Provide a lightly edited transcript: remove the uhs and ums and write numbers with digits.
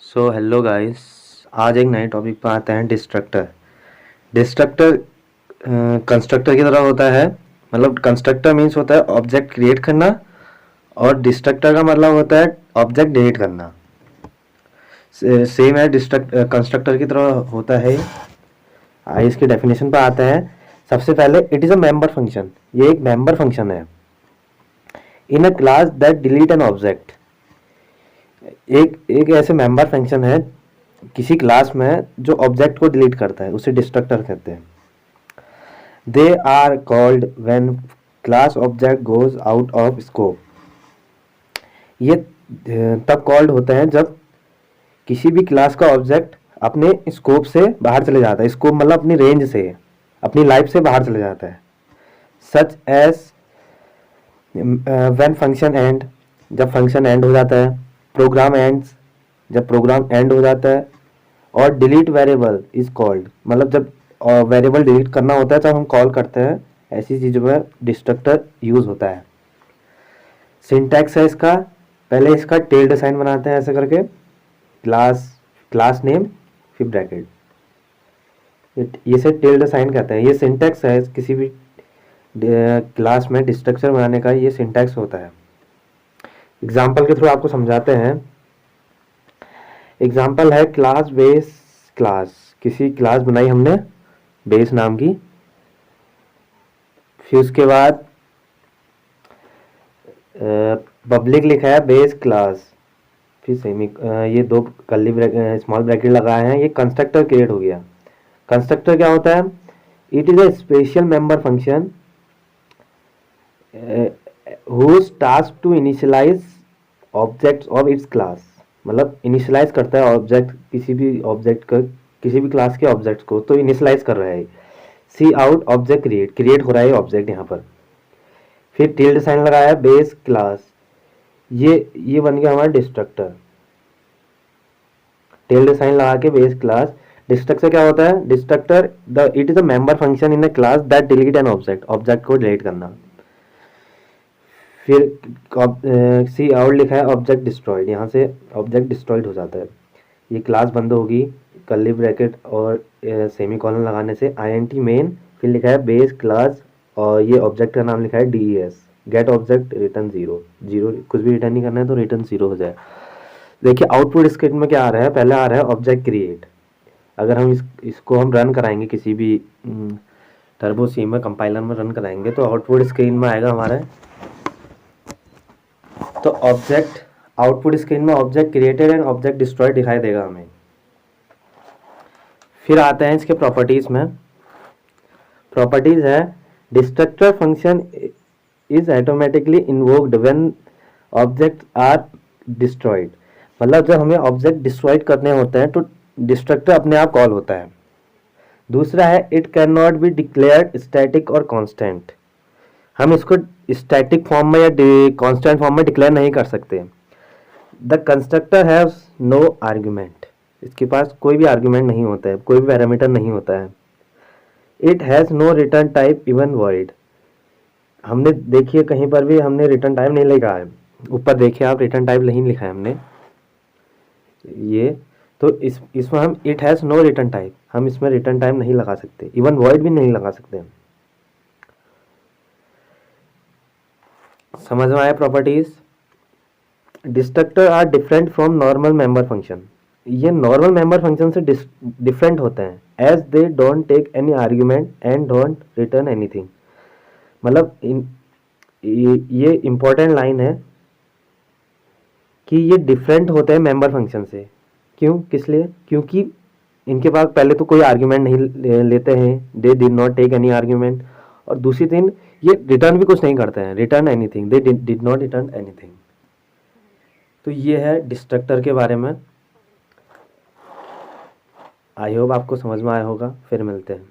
So hello guys, आज एक नए टॉपिक पर आते हैं। डिस्ट्रक्टर। डिस्ट्रक्टर कंस्ट्रक्टर की तरह होता है। मतलब कंस्ट्रक्टर मीन्स होता है ऑब्जेक्ट क्रिएट करना, और डिस्ट्रक्टर का मतलब होता है ऑब्जेक्ट डिलीट करना। सेम है, कंस्ट्रक्टर की तरह होता है। आइए इसकी डेफिनेशन पर आते हैं। सबसे पहले it is a member function. ये एक मेंबर फंक्शन है in a class that delete an object. एक एक ऐसे मेंबर फंक्शन है किसी क्लास में जो ऑब्जेक्ट को डिलीट करता है, उसे डिस्ट्रक्टर कहते हैं। They are called when class object goes out of scope. ये तब कॉल्ड होते हैं जब किसी भी क्लास का ऑब्जेक्ट अपने स्कोप से बाहर चले जाता है। स्कोप मतलब अपनी रेंज से, अपनी लाइफ से बाहर चले जाता है। Such as when function end, जब फंक्शन एंड हो जाता है। प्रोग्राम एंड्स, जब प्रोग्राम एंड हो जाता है। और डिलीट वेरिएबल इज कॉल्ड, मतलब जब वेरिएबल डिलीट करना होता है तब हम कॉल करते हैं। ऐसी चीज़ों में डिस्ट्रक्टर यूज़ होता है। सिंटैक्स है इसका, पहले इसका टिल्ड साइन बनाते हैं ऐसे करके, क्लास नेम फिर ब्रैकेट, ये से टिल्ड साइन कहते हैं। ये सिंटैक्स है किसी भी क्लास में डिस्ट्रक्टर बनाने का, ये सिंटैक्स होता है। एग्जाम्पल के थ्रू आपको समझाते हैं। एग्जाम्पल है क्लास बेस क्लास। किसी क्लास बनाई हमने बेस नाम की, फिर उसके बाद पब्लिक लिखा है बेस क्लास, फिर सेमी, ये दो कर्ली स्मॉल ब्रैकेट लगाए हैं। ये कंस्ट्रक्टर क्रिएट हो गया। कंस्ट्रक्टर क्या होता है? It is a special member function whose task to initialize objects of its class। मतलब इनिशियलाइज करता है ऑब्जेक्ट, किसी भी ऑब्जेक्ट का, किसी भी क्लास के ऑब्जेक्ट को तो इनिशियलाइज कर रहा है। सी आउट ऑब्जेक्ट क्रिएट हो रहा है ऑब्जेक्ट यहाँ पर। फिर टिल्ड साइन लगाया है बेस क्लास, ये बन गया हमारा डिस्ट्रक्टर। टिल्ड साइन लगा के बेस क्लास। डिस्ट्रक्टर क्या होता है? Destructor the it is a member function in a class that delete an object, object को डिलीट करना। फिर सी आउट लिखा है ऑब्जेक्ट डिस्ट्रॉयड, यहाँ से ऑब्जेक्ट डिस्ट्रॉयड हो जाता है। ये क्लास बंद होगी कर्ली ब्रैकेट और सेमी कॉलन लगाने से। INT मेन, फिर लिखा है बेस क्लास, और ये ऑब्जेक्ट का नाम लिखा है DES। Get object return zero, कुछ भी रिटर्न नहीं करना है तो रिटर्न जीरो हो जाए। देखिए आउटपुट स्क्रीन में क्या आ रहा है? पहले आ रहा है ऑब्जेक्ट क्रिएट। अगर हम इसको हम रन कराएंगे किसी भी टर्बो सी में कंपाइलर में रन कराएंगे तो आउटपुट स्क्रीन में आएगा हमारे, तो ऑब्जेक्ट आउटपुट स्क्रीन में object created and object destroyed दिखाई देगा हमें। फिर आते हैं इसके प्रॉपर्टीज में। प्रॉपर्टीज है destructor function is automatically invoked when object are destroyed. मतलब जब हमें ऑब्जेक्ट डिस्ट्रॉयड करने होते हैं तो डिस्ट्रक्टर अपने आप कॉल होता है। दूसरा है it can not be declared static और कांस्टेंट। हम इसको स्टैटिक फॉर्म में या कांस्टेंट फॉर्म में डिक्लेयर नहीं कर सकते। The constructor have no argument, इसके पास कोई भी आर्ग्यूमेंट नहीं होता है, कोई भी पैरामीटर नहीं होता है। It has no return type even void. हमने देखिए कहीं पर भी हमने रिटर्न टाइप नहीं लिखा है, ऊपर देखिए आप, रिटर्न टाइप नहीं लिखा है हमने ये। तो इसमें हम it has no return type, हम इसमें रिटर्न टाइप नहीं लगा सकते, इवन वॉइड भी नहीं लगा सकते। समझ में आया properties? Destructor are different from normal member function. ये नॉर्मल मेंबर फंक्शन से डिफरेंट होते हैं as they don't take any argument and don't return anything. मतलब ये इंपॉर्टेंट लाइन है कि ये डिफरेंट होते हैं मेंबर फंक्शन से। क्यों, किस लिए? क्योंकि इनके पास पहले तो कोई आर्ग्यूमेंट नहीं लेते हैं, they did not take any argument. और दूसरी दिन ये रिटर्न भी कुछ नहीं करते हैं, return anything, they did not return anything. तो ये है डिस्ट्रक्टर के बारे में। आई होप आपको समझ में आया होगा। फिर मिलते हैं।